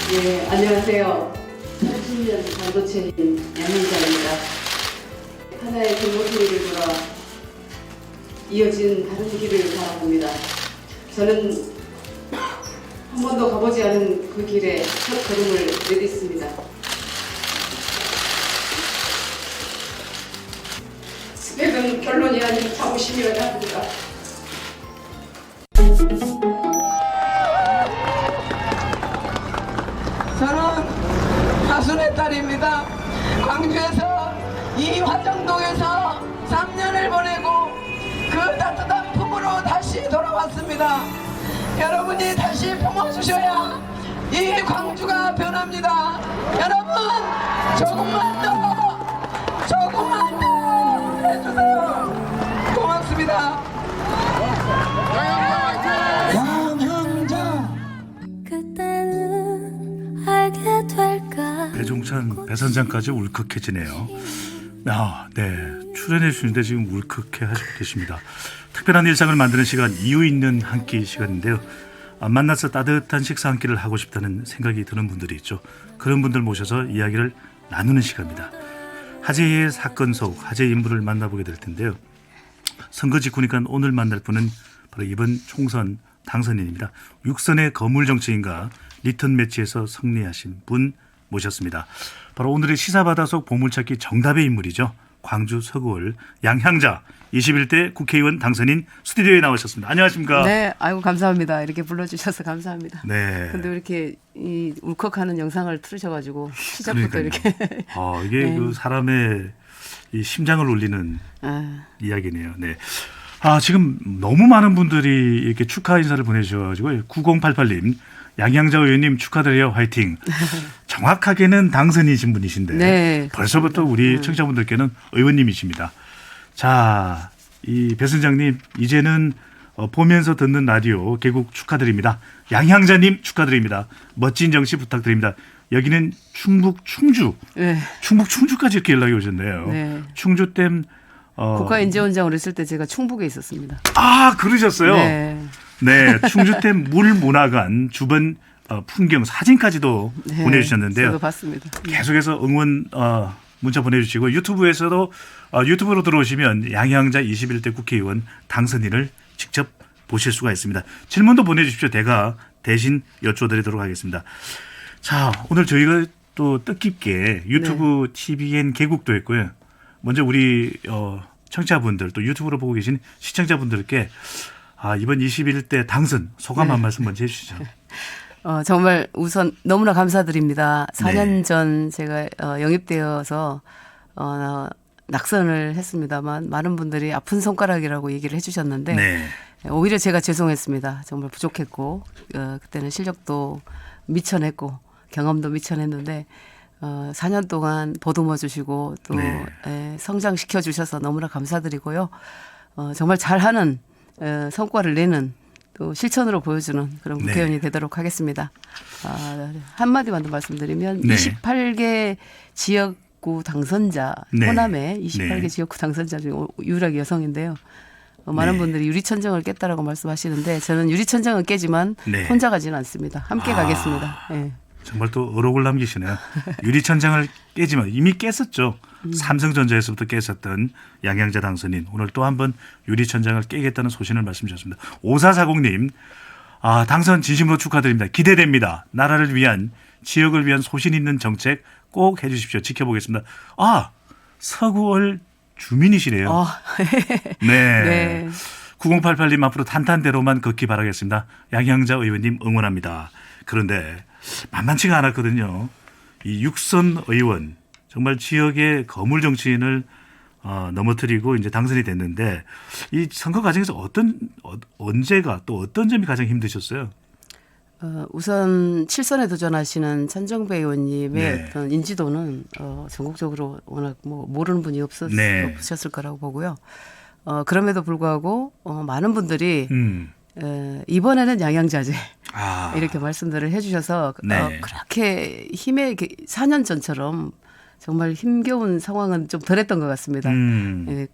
예, 안녕하세요. 30년 반도체인 양민자입니다. 하나의 경고소리를 돌아 이어진 다른 길을 바라봅니다. 저는 한 번도 가보지 않은 그 길에 첫 걸음을 내딛습니다. 스펙은 결론이 아닌 자부심이어야 합니다. 저는 가순의 딸입니다. 광주에서 이 화정동에서 3년을 보내고 그 따뜻한 품으로 다시 돌아왔습니다. 여러분이 다시 품어주셔야 이 광주가 변합니다. 여러분 조금만 더 해주세요. 고맙습니다. 그때는 알게 될까. 배종찬 배선장까지 울컥해지네요. 네. 출연해 주시는데 지금 울컥해 하시고 계십니다. 특별한 일상을 만드는 시간, 이유 있는 한 끼 시간인데요. 만나서 따뜻한 식사 한 끼를 하고 싶다는 생각이 드는 분들이 있죠. 그런 분들 모셔서 이야기를 나누는 시간입니다. 화제의 사건 속 화제 인물을 만나보게 될 텐데요. 선거 직후니까 오늘 만날 분은 바로 이번 총선 당선인입니다. 육선의 거물 정치인과 리턴 매치에서 승리하신 분 모셨습니다. 바로 오늘의 시사바다 속 보물찾기 정답의 인물이죠. 광주 서구을 양향자 21대 국회의원 당선인 스튜디오에 나오셨습니다. 안녕하십니까? 네, 아이고 감사합니다. 이렇게 불러주셔서 감사합니다. 네. 근데 왜 이렇게 이 울컥하는 영상을 틀으셔가지고 시작부터 그러니까요. 이렇게. 이게 네. 그 사람의 이 심장을 울리는 아, 이야기네요. 네. 지금 너무 많은 분들이 이렇게 축하 인사를 보내주셔가지고 9088님 양향자 의원님 축하드려요. 화이팅. 정확하게는 당선이신 분이신데 네, 벌써부터 우리 청취자분들께는 의원님이십니다. 자, 이 배선장님 이제는 보면서 듣는 라디오 개국 축하드립니다. 양향자님 축하드립니다. 멋진 정치 부탁드립니다. 여기는 충북 충주. 네, 충북 충주까지 이렇게 연락이 오셨네요. 네. 충주댐 국가인재원장으로 있을 때 제가 충북에 있었습니다. 그러셨어요? 네, 네, 충주댐 물문화관 주변 풍경 사진까지도 네, 보내주셨는데요. 저도 봤습니다. 계속해서 응원 문자 보내주시고 유튜브에서도 유튜브로 들어오시면 양향자 21대 국회의원 당선인을 직접 보실 수가 있습니다. 질문도 보내주십시오. 제가 대신 여쭤드리도록 하겠습니다. 자, 오늘 저희가 또 뜻깊게 유튜브 TVN 개국도 했고요. 먼저 우리 청취자분들 또 유튜브로 보고 계신 시청자분들께 이번 21대 당선 소감 한 말씀 먼저 해주시죠. 정말 우선 너무나 감사드립니다. 4년 네. 전 제가 영입되어서 낙선을 했습니다만 많은 분들이 아픈 손가락이라고 얘기를 해주셨는데 네. 오히려 제가 죄송했습니다. 정말 부족했고 그때는 실력도 미천했고 경험도 미천했는데 4년 동안 보듬어 주시고 또 네. 성장시켜 주셔서 너무나 감사드리고요. 정말 잘하는 성과를 내는 또 실천으로 보여주는 그런 국회의원이 네. 되도록 하겠습니다. 한마디만 더 말씀드리면 네. 28개 지역구 당선자, 네. 호남의 28개 네. 지역구 당선자 중 유일하게 여성인데요. 많은 네. 분들이 유리천정을 깼다라고 말씀하시는데 저는 유리천정은 깨지만 네. 혼자 가지는 않습니다. 함께 가겠습니다. 네. 정말 또 어록을 남기시네요. 유리천장을 깨지만 이미 깼었죠. 삼성전자에서부터 깼었던 양향자 당선인. 오늘 또 한 번 유리천장을 깨겠다는 소신을 말씀 주셨습니다. 5440님 당선 진심으로 축하드립니다. 기대됩니다. 나라를 위한 지역을 위한 소신 있는 정책 꼭 해 주십시오. 지켜보겠습니다. 서구을 주민이시네요. 네. 네. 9088님 앞으로 탄탄대로만 걷기 바라겠습니다. 양향자 의원님 응원합니다. 그런데 만만치가 않았거든요. 이 육선 의원 정말 지역의 거물 정치인을 넘어뜨리고 이제 당선이 됐는데 이 선거 과정에서 언제가 또 어떤 점이 가장 힘드셨어요? 우선 7선에 도전하시는 천정배 의원님의 네. 어떤 인지도는 전국적으로 워낙 모르는 분이 네. 없으셨을 거라고 보고요. 그럼에도 불구하고 많은 분들이 이번에는 양양자제 이렇게 말씀들을 해주셔서 네. 그렇게 4년 전처럼 정말 힘겨운 상황은 좀 덜했던 것 같습니다. 예,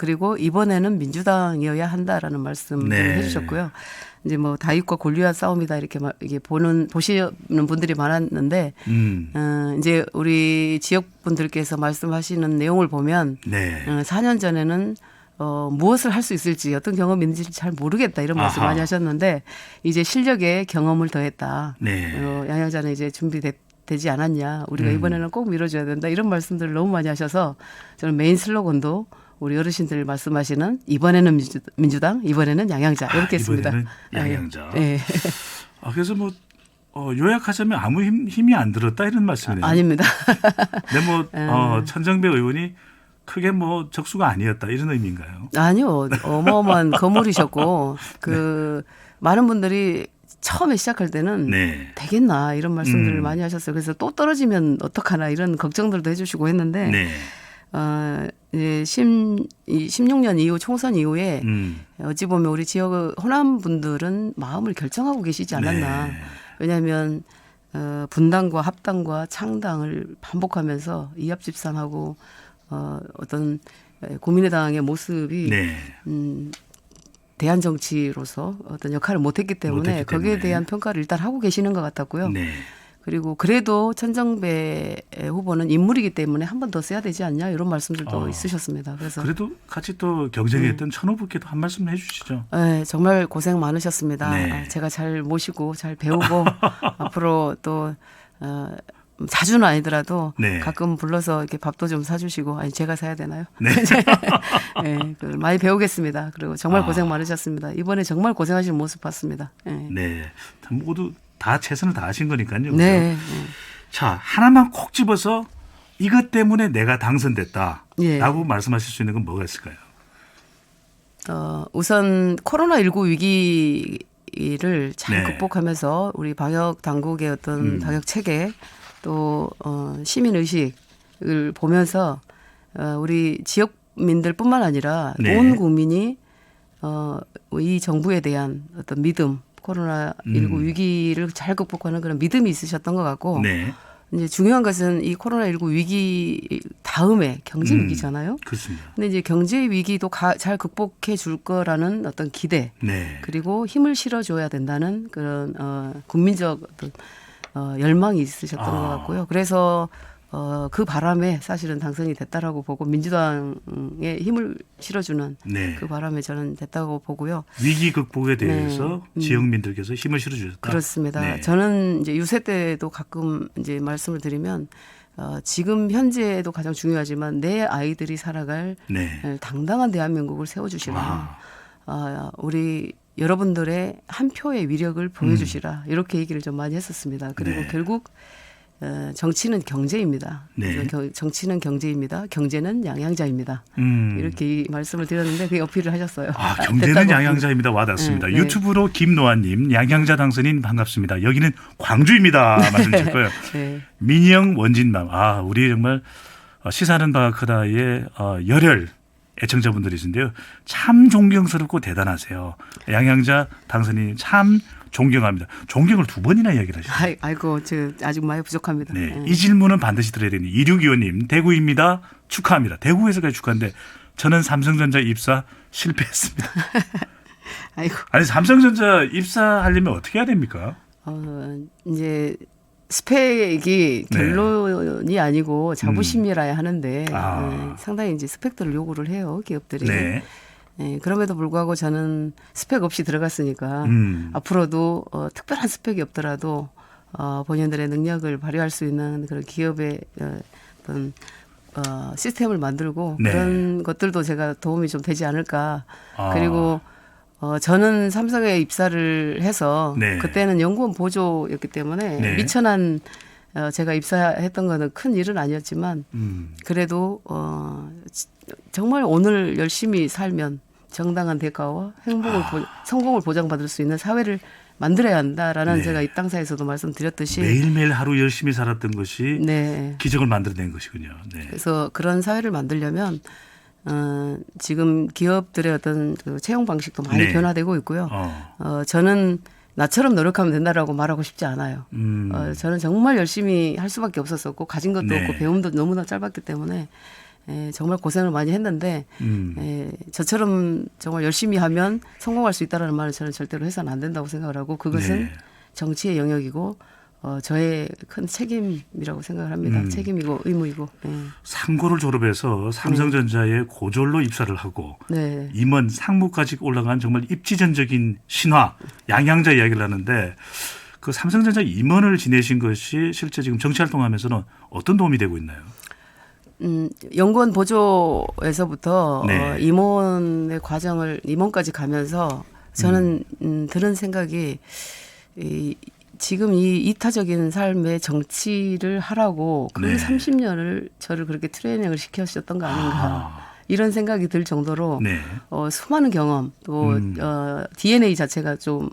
그리고 이번에는 민주당이어야 한다라는 말씀을 네. 해주셨고요. 이제 뭐 다윗과 골리앗 싸움이다 이렇게 이게 보시는 분들이 많았는데 이제 우리 지역 분들께서 말씀하시는 내용을 보면 네. 4년 전에는 무엇을 할 수 있을지 어떤 경험이 있는지 잘 모르겠다 이런 말씀 아하. 많이 하셨는데 이제 실력에 경험을 더했다. 네. 양양자는 이제 준비되지 않았냐. 우리가 이번에는 꼭 밀어줘야 된다. 이런 말씀들을 너무 많이 하셔서 저는 메인 슬로건도 우리 어르신들 말씀하시는 이번에는 민주당, 이번에는 양양자 이렇게 했습니다. 이번에는 양양자. 네. 그래서 뭐 요약하자면 아무 힘이 안 들었다 이런 말씀이네요. 아닙니다. 근데 뭐 천정배 의원이 크게 뭐 적수가 아니었다 이런 의미인가요? 아니요. 어마어마한 거물이셨고 많은 분들이 처음에 시작할 때는 네. 되겠나 이런 말씀들을 많이 하셨어요. 그래서 또 떨어지면 어떡하나 이런 걱정들도 해주시고 했는데 네. 이제 16년 이후 총선 이후에 어찌 보면 우리 지역 호남 분들은 마음을 결정하고 계시지 않았나. 네. 왜냐하면 분당과 합당과 창당을 반복하면서 이합집산하고 어떤 국민의당의 모습이 네. 대한 정치로서 어떤 역할을 못했기 때문에 못했기 거기에 때문에. 대한 평가를 일단 하고 계시는 것 같았고요. 네. 그리고 그래도 천정배 후보는 인물이기 때문에 한 번 더 써야 되지 않냐 이런 말씀들도 있으셨습니다. 그래도 같이 또 경쟁했던 천호부께도 한 말씀 해주시죠. 네, 정말 고생 많으셨습니다. 네. 제가 잘 모시고 잘 배우고 앞으로 또 자주는 아니더라도 네. 가끔 불러서 이렇게 밥도 좀 사주시고 아니 제가 사야 되나요? 네. 네, 많이 배우겠습니다. 그리고 정말 고생 많으셨습니다. 이번에 정말 고생하신 모습 봤습니다. 네. 네. 모두 다 최선을 다하신 거니까요. 그죠? 네. 자, 하나만 콕 집어서 이것 때문에 내가 당선됐다라고 예. 말씀하실 수 있는 건 뭐가 있을까요? 우선 코로나19 위기를 잘 네. 극복하면서 우리 방역 당국의 어떤 방역 체계 또 시민 의식을 보면서 우리 지역민들뿐만 아니라 네. 온 국민이 이 정부에 대한 어떤 믿음, 코로나19 위기를 잘 극복하는 그런 믿음이 있으셨던 것 같고 네. 이제 중요한 것은 이 코로나19 위기 다음에 경제 위기잖아요. 그렇습니다. 근데 이제 경제 위기도 잘 극복해 줄 거라는 어떤 기대 네. 그리고 힘을 실어줘야 된다는 그런 국민적 어떤 열망이 있으셨던 것 같고요. 그래서 그 바람에 사실은 당선이 됐다라고 보고 민주당에 힘을 실어주는 네. 그 바람에 저는 됐다고 보고요. 위기 극복에 대해서 지역민들께서 힘을 실어주셨다. 그렇습니다. 네. 저는 이제 유세 때도 가끔 이제 말씀을 드리면 지금 현재도 가장 중요하지만 내 아이들이 살아갈 네. 당당한 대한민국을 세워주시라. 우리 여러분들의 한 표의 위력을 보여주시라. 이렇게 얘기를 좀 많이 했었습니다. 그리고 네. 결국 정치는 경제입니다. 네. 그래서 정치는 경제입니다. 경제는 양양자입니다. 음. 이렇게 이 말씀을 드렸는데 그게 어필을 하셨어요. 경제는 됐다고. 양양자입니다. 와닿습니다. 네. 유튜브로 김노아님 양양자 당선인 반갑습니다. 여기는 광주입니다. 말씀 주셨고요. 네. 민영 원진맘. 우리 정말 시사하는 바가 크다의 열혈 애청자분들이신데요. 참 존경스럽고 대단하세요. 양양자 당선인 참 존경합니다. 존경을 2번이나 이야기를 하셨어요. 아이고, 저 아직 많이 부족합니다. 네. 네. 이 질문은 반드시 드려야 되니 2625님 대구입니다. 축하합니다. 대구에서까지 축하한데 저는 삼성전자 입사 실패했습니다. 아이고. 아니 삼성전자 입사하려면 어떻게 해야 됩니까? 이제 스펙이 네. 결론이 아니고 자부심이라야 하는데 아. 상당히 이제 스펙들을 요구를 해요 기업들이. 네. 네, 그럼에도 불구하고 저는 스펙 없이 들어갔으니까 앞으로도 특별한 스펙이 없더라도 본인들의 능력을 발휘할 수 있는 그런 기업의 어떤 시스템을 만들고 네. 그런 것들도 제가 도움이 좀 되지 않을까. 아. 그리고 저는 삼성에 입사를 해서 네. 그때는 연구원 보조였기 때문에 네. 미천한 제가 입사했던 거는 큰 일은 아니었지만 그래도 정말 오늘 열심히 살면 정당한 대가와 성공을 보장받을 수 있는 사회를 만들어야 한다라는 네. 제가 입당사에서도 말씀드렸듯이 매일매일 하루 열심히 살았던 것이 네. 기적을 만들어낸 것이군요. 네. 그래서 그런 사회를 만들려면 지금 기업들의 어떤 그 채용 방식도 많이 네. 변화되고 있고요. 저는 나처럼 노력하면 된다라고 말하고 싶지 않아요. 저는 정말 열심히 할 수밖에 없었었고 가진 것도 네. 없고 배움도 너무나 짧았기 때문에 정말 고생을 많이 했는데 저처럼 정말 열심히 하면 성공할 수 있다는 말을 저는 절대로 해서는 안 된다고 생각을 하고 그것은 네. 정치의 영역이고 저의 큰 책임이라고 생각을 합니다. 책임이고 의무이고. 상고를 졸업해서 삼성전자에 고졸로 입사를 하고 네. 임원 상무까지 올라간 정말 입지전적인 신화 양양자 이야기를 하는데 그 삼성전자 임원을 지내신 것이 실제 지금 정치활동하면서는 어떤 도움이 되고 있나요? 연구원 보조에서부터 네. 임원의 과정을 임원까지 가면서 저는 드는 생각이 지금 이 이타적인 삶의 정치를 하라고 그 네. 30년을 저를 그렇게 트레이닝을 시켜주셨던 거 아닌가 이런 생각이 들 정도로 네. 수많은 경험 또 DNA 자체가 좀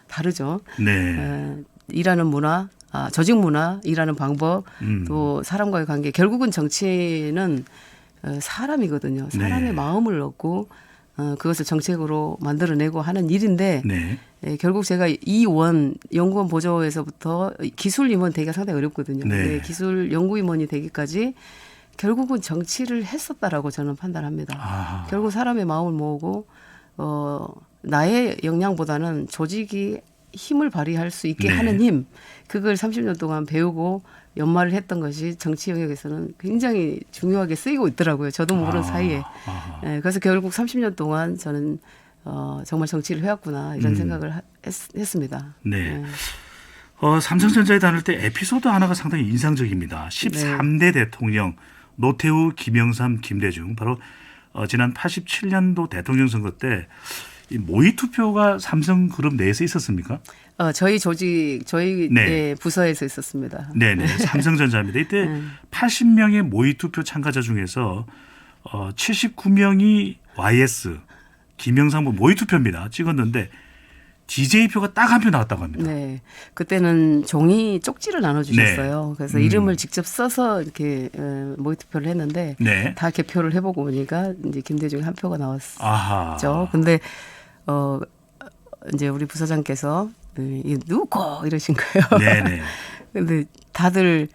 다르죠. 네. 일하는 문화, 조직 문화, 일하는 방법, 또 사람과의 관계. 결국은 정치는 사람이거든요. 사람의 네. 마음을 얻고 그것을 정책으로 만들어내고 하는 일인데 네. 결국 제가 이원 연구원 보조에서부터 기술 임원 되기가 상당히 어렵거든요. 네. 근데 기술 연구 임원이 되기까지 결국은 정치를 했었다라고 저는 판단합니다. 결국 사람의 마음을 모으고 나의 역량보다는 조직이 힘을 발휘할 수 있게 네. 하는 힘 그걸 30년 동안 배우고 연마를 했던 것이 정치 영역에서는 굉장히 중요하게 쓰이고 있더라고요. 저도 모르는 사이에. 그래서 결국 30년 동안 저는 정말 정치를 해왔구나 이런 생각을 했습니다. 네. 삼성전자에 다닐 때 에피소드 하나가 상당히 인상적입니다. 13대 대통령 노태우, 김영삼, 김대중 바로 지난 87년도 대통령 선거 때 이 모의 투표가 삼성그룹 내에서 있었습니까? 저희 조직 저희 네. 부서에서 있었습니다. 네네. 삼성전자입니다. 이때 80명의 모의 투표 참가자 중에서 79명이 YS 김영삼 모의 투표입니다. 찍었는데 DJ표가 딱 한 표 나왔다고 합니다. 네, 그때는 종이 쪽지를 나눠주셨어요. 네. 그래서 이름을 직접 써서 이렇게 모의 투표를 했는데 네. 다 개표를 해보고 보니까 이제 김대중이 한 표가 나왔죠. 아하. 근데 이제 우리 부서장께서 이 누구 이러신 거예요. 네네. 근데 다들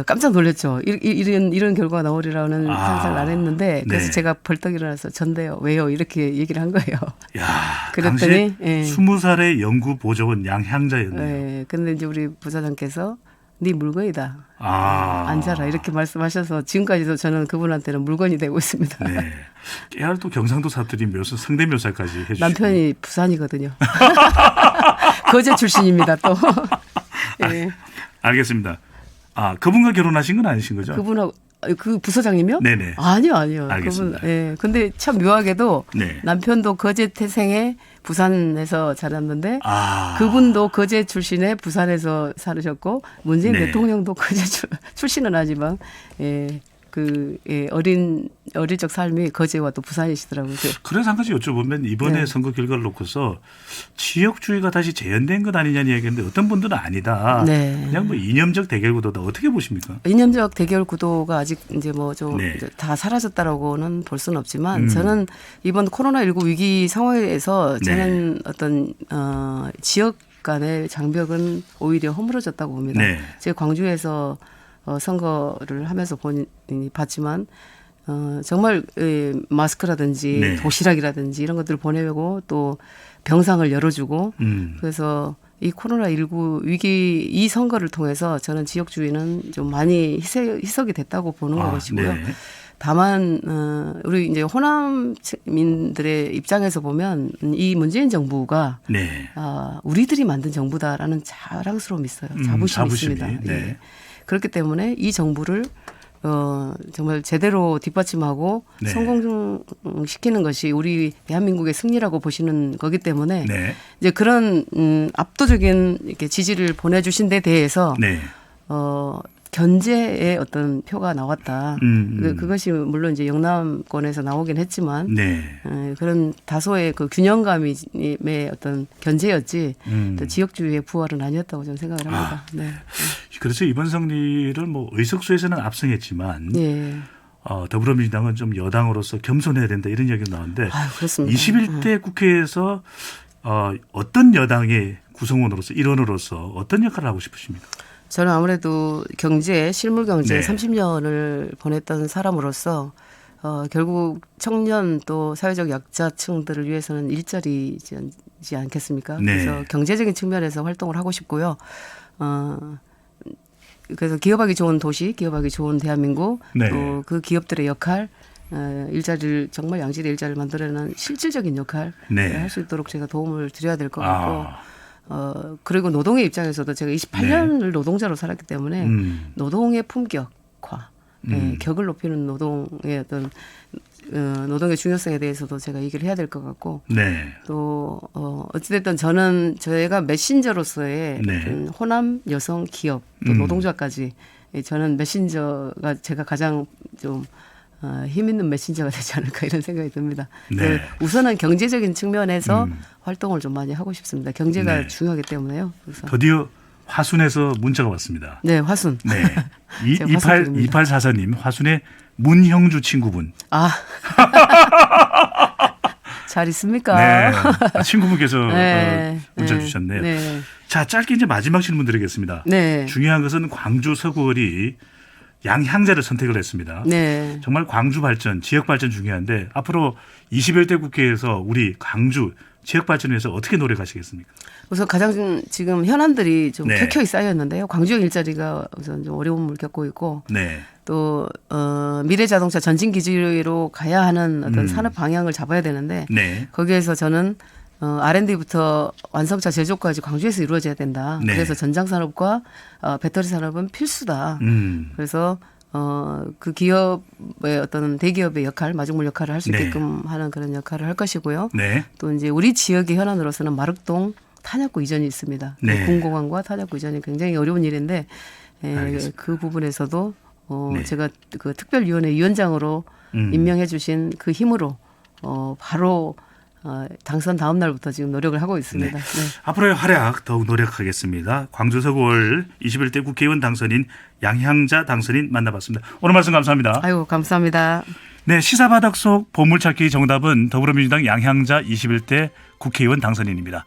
깜짝 놀랐죠. 이런 결과가 나오리라는 상상을 안 했는데 그래서 네. 제가 벌떡 일어나서 전데요. 왜요? 이렇게 얘기를 한 거예요. 야, 그랬더니, 당시 20살의 연구 보조원 양향자였네요. 네, 근데 이제 우리 부사장께서 네 물건이다. 앉아라 이렇게 말씀하셔서 지금까지도 저는 그분한테는 물건이 되고 있습니다. 네. 깨알 또 경상도 사투리 묘사, 성대묘사까지 해주시고. 남편이 부산이거든요. 거제 출신입니다. 또. 예. 알겠습니다. 그분과 결혼하신 건 아니신 거죠? 그분하고 그 부서장님이요? 네네. 아니요. 알겠습니다. 그분, 예. 근데 참 묘하게도 네. 남편도 거제 태생에 부산에서 자랐는데 그분도 거제 출신에 부산에서 살으셨고 문재인 네. 대통령도 거제 출신은 아니지만 어릴 적 삶이 거제와 또 부산이시더라고요. 그래서 한 가지 여쭤보면 이번에 네. 선거 결과를 놓고서 지역주의가 다시 재현된 것 아니냐는 이야기인데 어떤 분들은 아니다. 네. 그냥 뭐 이념적 대결 구도다. 어떻게 보십니까? 이념적 대결 구도가 아직 이제 뭐 좀 네. 다 사라졌다라고는 볼 수는 없지만 저는 이번 코로나19 위기 상황에서 저는 어떤 지역 간의 장벽은 오히려 허물어졌다고 봅니다. 네. 제가 광주에서 선거를 하면서 봤지만 정말 마스크라든지 네. 도시락이라든지 이런 것들을 보내고 또 병상을 열어주고 그래서 이 코로나19 위기 이 선거를 통해서 저는 지역주의는 좀 많이 희석이 됐다고 보는 것이고요. 네. 다만 우리 이제 호남민들의 입장에서 보면 이 문재인 정부가 네. 우리들이 만든 정부다라는 자랑스러움이 있어요. 자부심이 있습니다. 네. 예. 그렇기 때문에 이 정부를 정말 제대로 뒷받침하고 네. 성공시키는 것이 우리 대한민국의 승리라고 보시는 거기 때문에 네. 이제 그런 압도적인 이렇게 지지를 보내주신 데 대해서 네. 견제의 어떤 표가 나왔다. 그것이 물론 이제 영남권에서 나오긴 했지만 네. 그런 다소의 그 균형감의 어떤 견제였지 또 지역주의의 부활은 아니었다고 저는 생각을 합니다. 네. 그래서 이번 승리를 뭐 의석수에서는 압승했지만 예. 더불어민주당은 좀 여당으로서 겸손해야 된다 이런 이야기가 나오는데 그렇습니다. 21대 국회에서 어떤 여당의 구성원으로서 일원으로서 어떤 역할을 하고 싶으십니까? 저는 아무래도 경제, 실물 경제 네. 30년을 보냈던 사람으로서 결국 청년 또 사회적 약자층들을 위해서는 일자리지 않겠습니까? 네. 그래서 경제적인 측면에서 활동을 하고 싶고요. 그래서 기업하기 좋은 도시, 기업하기 좋은 대한민국, 네. 또 그 기업들의 역할, 일자리를 정말 양질의 일자리를 만들어내는 실질적인 역할 네. 할 수 있도록 제가 도움을 드려야 될 것 같고. 아, 그리고 노동의 입장에서도 제가 28년을 노동자로 살았기 때문에 노동의 품격화, 격을 높이는 노동의 어떤 노동의 중요성에 대해서도 제가 얘기를 해야 될 것 같고 네. 또 어찌됐든 저는 저희가 메신저로서의 네. 어떤 호남 여성 기업 또 노동자까지 저는 메신저가 제가 가장 좀 힘 있는 메신저가 되지 않을까 이런 생각이 듭니다. 네. 그래서 우선은 경제적인 측면에서 활동을 좀 많이 하고 싶습니다. 경제가 네. 중요하기 때문에요. 그래서 드디어 화순에서 문자가 왔습니다. 네, 화순. 네. 제가 화순입니다. 2844님, 화순의 문형주 친구분. 아. 잘 있습니까? 네. 친구분께서 네. 문자 네. 주셨네요. 네. 자, 짧게 이제 마지막 질문 드리겠습니다. 네. 중요한 것은 광주 서구을이 양향자를 선택을 했습니다. 네. 정말 광주 발전, 지역 발전 중요한데 앞으로 21대 국회에서 우리 광주 지역 발전을 위해서 어떻게 노력하시겠습니까? 우선 가장 지금 현안들이 좀 네. 켜켜이 쌓였는데요. 광주형 일자리가 우선 좀 어려움을 겪고 있고 네. 또 미래자동차 전진 기지로 가야 하는 어떤 산업 방향을 잡아야 되는데 네. 거기에서 저는 R&D부터 완성차 제조까지 광주에서 이루어져야 된다. 네. 그래서 전장 산업과 배터리 산업은 필수다. 그래서 그 기업의 어떤 대기업의 역할, 마중물 역할을 할 수 네. 있게끔 하는 그런 역할을 할 것이고요. 네. 또 이제 우리 지역의 현안으로서는 마륵동 탄약구 이전이 있습니다. 네. 군공항과 탄약구 이전이 굉장히 어려운 일인데 알겠습니다. 그 부분에서도 네. 제가 그 특별위원회 위원장으로 임명해 주신 그 힘으로 바로 당선 다음 날부터 지금 노력을 하고 있습니다. 네. 네. 앞으로의 활약 더욱 노력하겠습니다. 광주 서구을 21대 국회의원 당선인 양향자 당선인 만나봤습니다. 오늘 말씀 감사합니다. 아이고 감사합니다. 네, 시사바닥 속 보물찾기 정답은 더불어민주당 양향자 21대 국회의원 당선인입니다.